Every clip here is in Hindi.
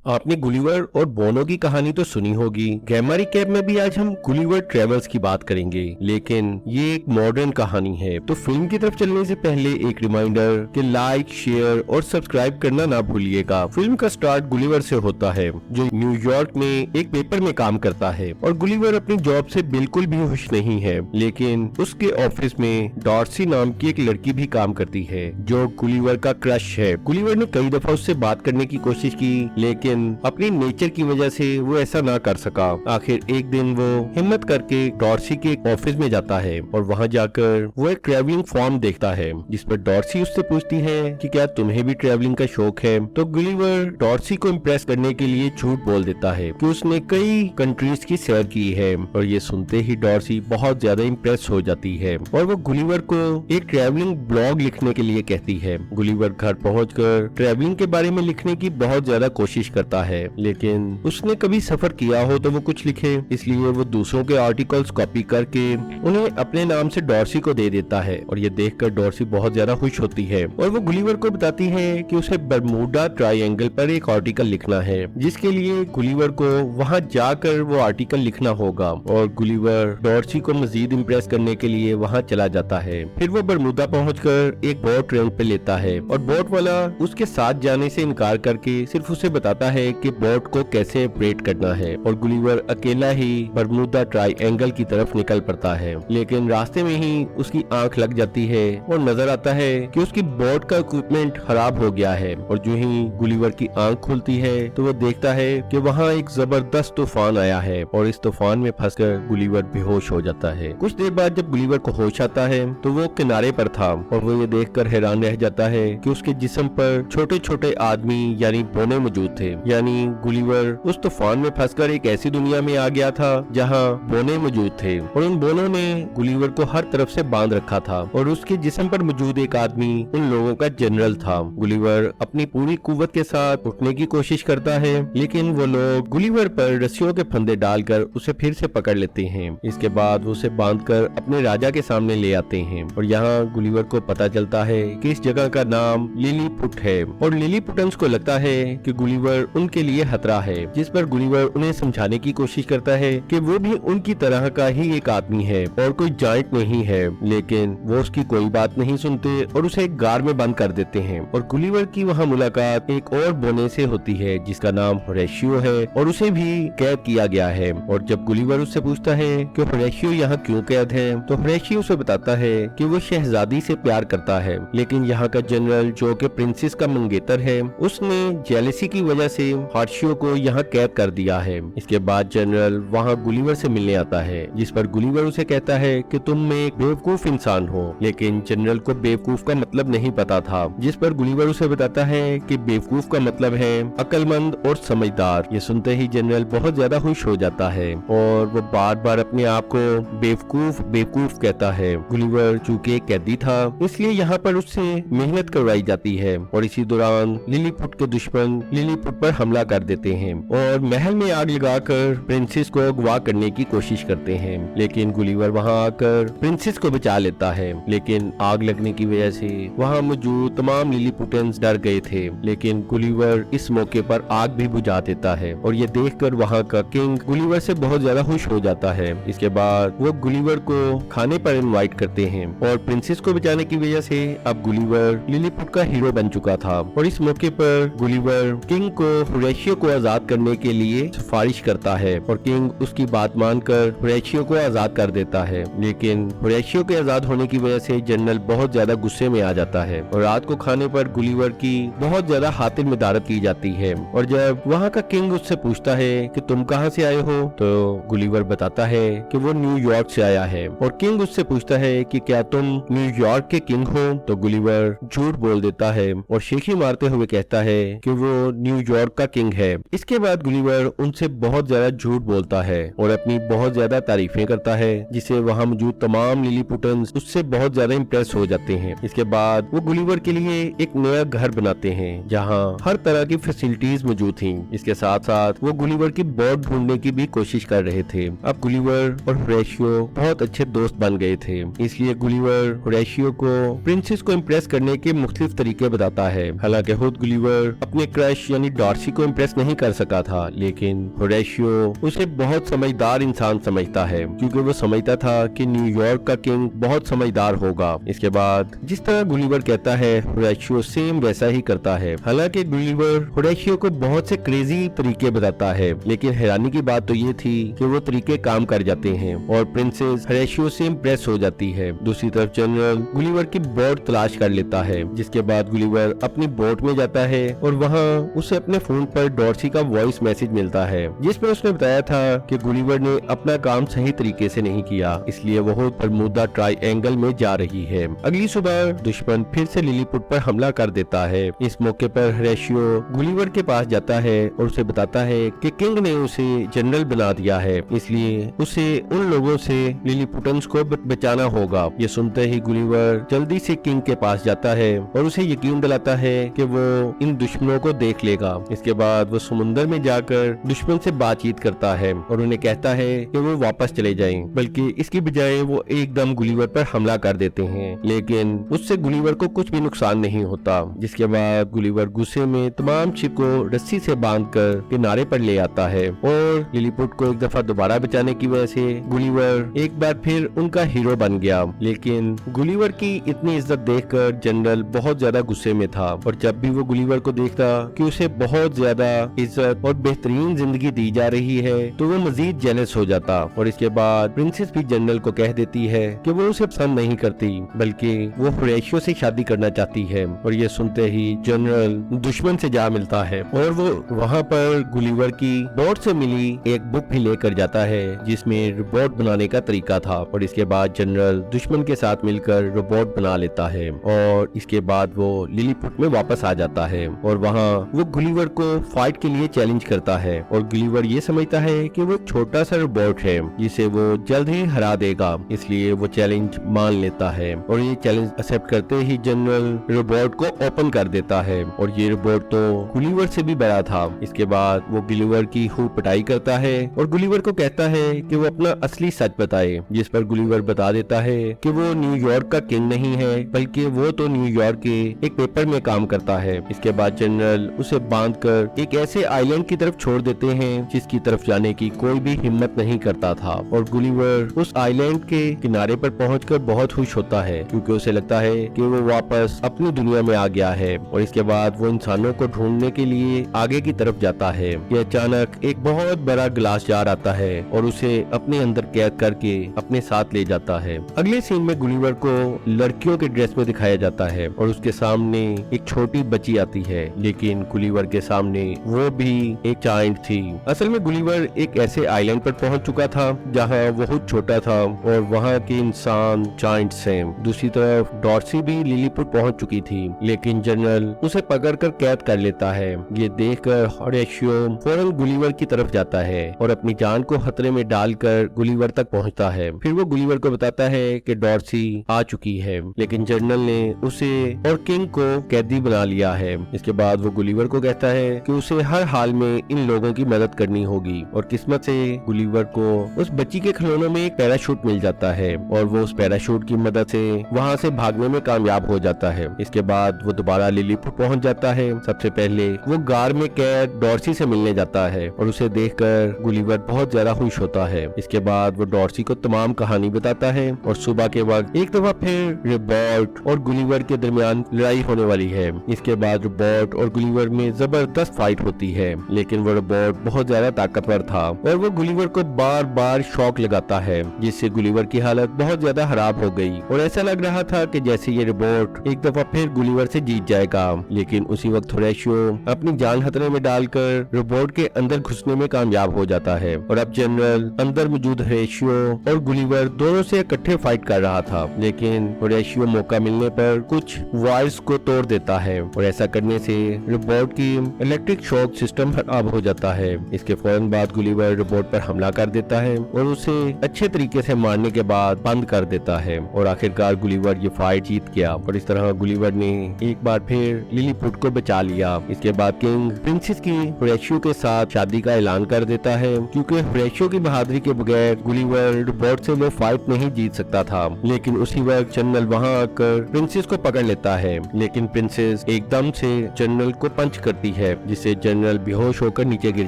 आपने गुलिवर और बोनो की कहानी तो सुनी होगी। गैमरी कैब में भी आज हम गुलिवर ट्रेवल्स की बात करेंगे, लेकिन ये एक मॉडर्न कहानी है। तो फिल्म की तरफ चलने से पहले एक रिमाइंडर कि लाइक, शेयर और सब्सक्राइब करना ना भूलिएगा। फिल्म का स्टार्ट गुलिवर से होता है, जो न्यूयॉर्क में एक पेपर में काम करता है और गुलिवर अपनी जॉब से बिल्कुल भी खुश नहीं है। लेकिन उसके ऑफिस में डॉर्सी नाम की एक लड़की भी काम करती है, जो गुलिवर का क्रश है। गुलिवर ने कई दफा उससे बात करने की कोशिश की, लेकिन अपनी नेचर की वजह से वो ऐसा ना कर सका। आखिर एक दिन वो हिम्मत करके डॉर्सी के ऑफिस में जाता है और वहाँ जाकर वो एक ट्रैवलिंग फॉर्म देखता है, जिस पर डॉर्सी उससे पूछती है कि क्या तुम्हें भी ट्रैवलिंग का शौक है। तो गुलिवर डॉर्सी को इम्प्रेस करने के लिए झूठ बोल देता है कि उसने कई कंट्रीज की सैर की है, और ये सुनते ही डॉर्सी बहुत ज्यादा इम्प्रेस हो जाती है और वो गुलिवर को एक ट्रैवलिंग ब्लॉग लिखने के लिए कहती है। गुलिवर घर पहुंचकर ट्रैवलिंग के बारे में लिखने की बहुत ज्यादा कोशिश करता है, लेकिन उसने कभी सफर किया हो तो वो कुछ लिखे, इसलिए वो दूसरों के आर्टिकल्स कॉपी करके उन्हें अपने नाम से डॉर्सी को दे देता है। और ये देखकर डॉर्सी बहुत ज्यादा खुश होती है और वो गुलिवर को बताती है कि उसे बरमूडा ट्रायंगल पर एक आर्टिकल लिखना है, जिसके लिए गुलिवर को वहाँ जाकर वो आर्टिकल लिखना होगा। और गुलिवर डॉर्सी को मजीद इम्प्रेस करने के लिए वहाँ चला जाता है। फिर वो बरमूडा पहुँचकर एक बोट रेंट पे लेता है और बोट वाला उसके साथ जाने से इनकार करके सिर्फ उसे बताता है कि बोट को कैसे ऑपरेट करना है, और गुलिवर अकेला ही बरमूडा ट्रायंगल की तरफ निकल पड़ता है। लेकिन रास्ते में ही उसकी आंख लग जाती है और नजर आता है कि उसकी बोट का इक्विपमेंट खराब हो गया है। और जो ही गुलिवर की आंख खुलती है तो वो देखता है कि वहाँ एक जबरदस्त तूफान आया है, और इस तूफान में फंसकर गुलिवर बेहोश हो जाता है। कुछ देर बाद जब गुलिवर को होश आता है तो वो किनारे पर था, और वो ये देखकर हैरान रह जाता है कि उसके जिस्म पर छोटे छोटे आदमी यानी बोने मौजूद थे। यानी गुलिवर उस तूफान में फंसकर एक ऐसी दुनिया में आ गया था जहां बोने मौजूद थे, और उन बोनों ने गुलिवर को हर तरफ से बांध रखा था, और उसके जिस्म पर मौजूद एक आदमी उन लोगों का जनरल था। गुलिवर अपनी पूरी कुव्वत के साथ उठने की कोशिश करता है, लेकिन वो लोग गुलिवर पर रस्सियों के फंदे डालकर उसे फिर से पकड़ लेते हैं। इसके बाद वो उसे बांधकर अपने राजा के सामने ले आते हैं, और यहाँ गुलिवर को पता चलता है कि इस जगह का नाम लिलीपुट है, और लिलीपुटन्स को लगता है कि गुलिवर उनके लिए खतरा है, जिस पर गुलिवर उन्हें समझाने की कोशिश करता है कि वो भी उनकी तरह का ही एक आदमी है और कोई जाइंट नहीं है। लेकिन वो उसकी कोई बात नहीं सुनते और उसे एक गार में बंद कर देते हैं। और गुलिवर की वहाँ मुलाकात एक और बोने से होती है जिसका नाम होरेशियो है, और उसे भी कैद किया गया है। और जब गुलिवर उससे पूछता है कि होरेशियो यहाँ क्यों कैद है, तो होरेशियो उसे बताता है कि वो शहजादी से प्यार करता है, लेकिन यहाँ का जनरल जो कि प्रिंसेस का मंगेतर है, उसने जेलसी की वजह से होरेशियो को यहाँ कैद कर दिया है। इसके बाद जनरल वहाँ गुलिवर से मिलने आता है, जिस पर गुलिवर उसे कहता है कि तुम एक बेवकूफ इंसान हो। लेकिन जनरल को बेवकूफ का मतलब नहीं पता था, जिस पर गुलिवर उसे बताता है कि बेवकूफ का मतलब है अक्लमंद और समझदार। ये सुनते ही जनरल बहुत ज्यादा खुश हो जाता है और वो बार बार अपने आप को बेवकूफ बेवकूफ कहता है। गुलिवर चूंकि एक कैदी था, इसलिए यहाँ पर उससे मेहनत करवाई जाती है, और इसी दौरान लिलीपुट के दुश्मन लिलीपुट पर हमला कर देते हैं और महल में आग लगाकर प्रिंसेस को अगवा करने की कोशिश करते हैं। लेकिन गुलिवर वहां आकर प्रिंसेस को बचा लेता है, लेकिन आग लगने की वजह से वहां मौजूद तमाम लिलीपुटन्स डर गए थे। लेकिन गुलिवर इस मौके पर आग भी बुझा देता है, और ये देखकर वहां का किंग गुलिवर से बहुत ज्यादा खुश हो जाता है। इसके बाद वो गुलिवर को खाने पर इनवाइट करते हैं, और प्रिंसेस को बचाने की वजह से अब गुलिवर लिलीपुट का हीरो बन चुका था। और इस मौके पर गुलिवर किंग को होरेशियो को आजाद करने के लिए सिफारिश करता है, और किंग उसकी बात मानकर होरेशियो को आजाद कर देता है। लेकिन होरेशियो के आजाद होने की वजह से जनरल बहुत ज्यादा गुस्से में आ जाता है, और रात को खाने पर गुलिवर की बहुत ज्यादा खातिर मदारत की जाती है। और जब वहाँ का किंग उससे पूछता है कि तुम कहाँ से आए हो, तो गुलिवर बताता है कि वो न्यूयॉर्क से आया है। और किंग उससे पूछता है कि क्या तुम न्यूयॉर्क के किंग हो, तो गुलिवर झूठ बोल देता है और शेखी मारते हुए कहता है कि वो न्यूयॉर्क का किंग है। इसके बाद गुलिवर उनसे बहुत ज्यादा झूठ बोलता है और अपनी बहुत ज्यादा तारीफें करता है, जिसे वहाँ मौजूद तमाम लिलीपुटन्स उससे बहुत ज्यादा इम्प्रेस हो जाते हैं। इसके बाद वो गुलिवर के लिए एक नया घर बनाते हैं जहाँ हर तरह की फैसिलिटीज मौजूद थी। इसके साथ साथ वो गुलिवर की बोट ढूंढने की भी कोशिश कर रहे थे। अब गुलिवर और होरेशियो बहुत अच्छे दोस्त बन गए थे, इसलिए गुलिवर होरेशियो को प्रिंसेस को इम्प्रेस करने के मुख्तलिफ तरीके बताता है। हालांकि खुद गुलिवर अपने क्रश यानी डॉर्सी डॉर्सी को इम्प्रेस नहीं कर सका था, लेकिन होरेशियो उसे बहुत समझदार इंसान समझता है, क्योंकि वो समझता था कि न्यूयॉर्क का किंग बहुत समझदार होगा। इसके बाद जिस तरह गुलिवर कहता है, होरेशियो सेम वैसा ही करता है। हालांकि गुलिवर होरेशियो को बहुत से क्रेजी तरीके बताता है, लेकिन हैरानी की बात तो ये थी कि वो तरीके काम कर जाते हैं और प्रिंसेस होरेशियो से इम्प्रेस हो जाती है। दूसरी तरफ जनरल गुलिवर की बोट तलाश कर लेता है, जिसके बाद गुलिवर अपनी बोट में जाता है और वहाँ उसे अपने फोन पर डॉर्सी का वॉइस मैसेज मिलता है, जिसमें उसने बताया था कि गुलिवर ने अपना काम सही तरीके से नहीं किया, इसलिए वो बरमूडा ट्रायंगल में जा रही है। अगली सुबह दुश्मन फिर से लिलीपुट पर हमला कर देता है। इस मौके पर होरेशियो गुलिवर के पास जाता है और उसे बताता है कि किंग ने उसे जनरल बना दिया है, इसलिए उसे उन लोगों से लिलीपुटन्स को बचाना होगा। ये सुनते ही गुलिवर जल्दी से किंग के पास जाता है और उसे यकीन दिलाता है कि वो इन दुश्मनों को देख लेगा। इसके बाद वो समुंदर में जाकर दुश्मन से बातचीत करता है और उन्हें कहता है कि वो वापस चले जाएं, बल्कि इसकी बजाय वो एकदम गुलिवर पर हमला कर देते हैं, लेकिन उससे गुलिवर को कुछ भी नुकसान नहीं होता। जिसके बाद गुलिवर गुस्से में तमाम शिप को रस्सी से बांधकर किनारे पर ले आता है और लिलीपुट को एक दफा दोबारा बचाने की वजह से गुलिवर एक बार फिर उनका हीरो बन गया। लेकिन गुलिवर की इतनी इज्जत देखकर जनरल बहुत ज्यादा गुस्से में था और जब भी वो गुलिवर को देखता कि उसे बहुत ज्यादा इज्जत और बेहतरीन जिंदगी दी जा रही है तो वो मजीद जेलस हो जाता और इसके बाद प्रिंसेस भी जनरल को कह देती है कि वो उसे पसंद नहीं करती, बल्कि वो होरेशियो से शादी करना चाहती है। और ये सुनते ही जनरल दुश्मन से जा मिलता है और वो वहाँ पर गुलिवर की बोट से मिली एक बुक भी लेकर जाता है, जिसमें रोबोट बनाने का तरीका था। और इसके बाद जनरल दुश्मन के साथ मिलकर रोबोट बना लेता है और इसके बाद वो लिलीपुट में वापस आ जाता है और वहाँ वो गुलिवर को फाइट के लिए चैलेंज करता है और गुलिवर ये समझता है कि वो छोटा सा रोबोट है जिसे वो जल्द ही हरा देगा, इसलिए वो चैलेंज मान लेता है और ये चैलेंज एक्सेप्ट करते ही जनरल रोबोट को ओपन कर देता है और ये रोबोट तो गुलिवर से भी बड़ा था। इसके बाद वो गुलिवर की खूब पिटाई करता है और गुलिवर को कहता है कि वो अपना असली सच बताए, जिस पर गुलिवर बता देता है कि वो न्यूयॉर्क का किंग नहीं है, बल्कि वो तो न्यूयॉर्क के एक पेपर में काम करता है। इसके बाद जनरल उसे बांधकर एक ऐसे आइलैंड की तरफ छोड़ देते हैं जिसकी तरफ जाने की कोई भी हिम्मत नहीं करता था और गुलिवर उस आइलैंड के किनारे पर पहुंचकर बहुत खुश होता है, क्योंकि उसे लगता है कि वो वापस अपनी दुनिया में आ गया है। और इसके बाद वो इंसानों को ढूंढने के लिए आगे की तरफ जाता है। ये अचानक एक बहुत बड़ा ग्लास जार आता है और उसे अपने अंदर कैद करके अपने साथ ले जाता है। अगले सीन में गुलिवर को लड़कियों के ड्रेस में दिखाया जाता है और उसके सामने एक छोटी बच्ची आती है, लेकिन गुलिवर के सामने वो भी एक चाइल्ड थी। असल में गुलिवर एक ऐसे आइलैंड पर पहुंच चुका था जहां बहुत छोटा था और वहां के इंसान चाइल्ड से। दूसरी तरफ डॉर्सी भी लिलीपुट पहुंच चुकी थी, लेकिन जनरल उसे पकड़कर कैद कर लेता है। ये देखकर होरेशियो फौरन गुलिवर की तरफ जाता है और अपनी जान को खतरे में डालकर गुलिवर तक पहुंचता है। फिर वो गुलिवर को बताता है कि डॉर्सी आ चुकी है, लेकिन जनरल ने उसे और किंग को कैदी बना लिया है। इसके बाद वो गुलिवर को कहता है कि उसे हर हाल में इन लोगों की मदद करनी होगी और किस्मत से गुलिवर को उस बच्ची के खिलौनों में एक पैराशूट मिल जाता है और वो उस पैराशूट की मदद से वहाँ से भागने में कामयाब हो जाता है। इसके बाद वो दोबारा लिलीपुट पहुंच जाता है। सबसे पहले वो गार में कैद डॉर्सी से मिलने जाता है और उसे देखकर गुलिवर बहुत ज्यादा खुश होता है। इसके बाद वो डॉर्सी को तमाम कहानी बताता है और सुबह के वक्त एक दफा फिर रोबोट और गुलिवर के दरमियान लड़ाई होने वाली है। इसके बाद रोबोट और गुलिवर में जबरदस्त फाइट होती है, लेकिन वो रोबोट बहुत ज्यादा ताकतवर था और वो गुलिवर को बार बार शॉक लगाता है, जिससे गुलिवर की हालत बहुत ज्यादा खराब हो गई और ऐसा लग रहा था कि जैसे ये रोबोट एक दफा फिर गुलिवर से जीत जाएगा। लेकिन उसी वक्त होरेशियो अपनी जान खतरे में डालकर रोबोट के अंदर घुसने में कामयाब हो जाता है और अब जनरल अंदर मौजूद होरेशियो और गुलिवर दोनों से इकट्ठे फाइट कर रहा था, लेकिन होरेशियो मौका मिलने पर कुछ वायर्स को तोड़ देता है और ऐसा करने से रोबोट की इलेक्ट्रिक शॉक सिस्टम खराब हो जाता है। इसके फौरन बाद गुलिवर रोबोट पर हमला कर देता है और उसे अच्छे तरीके से मारने के बाद बंद कर देता है और आखिरकार गुलिवर ये फाइट जीत गया और इस तरह गुलिवर ने एक बार फिर लिलीपुट को बचा लिया। इसके बाद किंग प्रिंसेस की होरेशियो के साथ शादी का ऐलान कर देता है, क्योंकि होरेशियो की बहादुरी के बगैर गुलिवर रोबोट से वो फाइट नहीं जीत सकता था। लेकिन उसी वक्त जनरल वहाँ आकर प्रिंसेस को पकड़ लेता है, लेकिन प्रिंसेस एकदम से जनरल को पंच करती है, जिससे जनरल बेहोश होकर नीचे गिर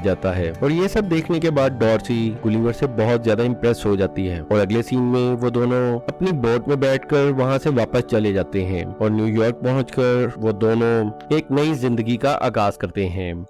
जाता है। और ये सब देखने के बाद डॉर्सी गुलिवर से बहुत ज्यादा इम्प्रेस हो जाती है और अगले सीन में वो दोनों अपनी बोट में बैठकर वहाँ से वापस चले जाते हैं और न्यूयॉर्क पहुंचकर वो दोनों एक नई जिंदगी का आगाज करते हैं।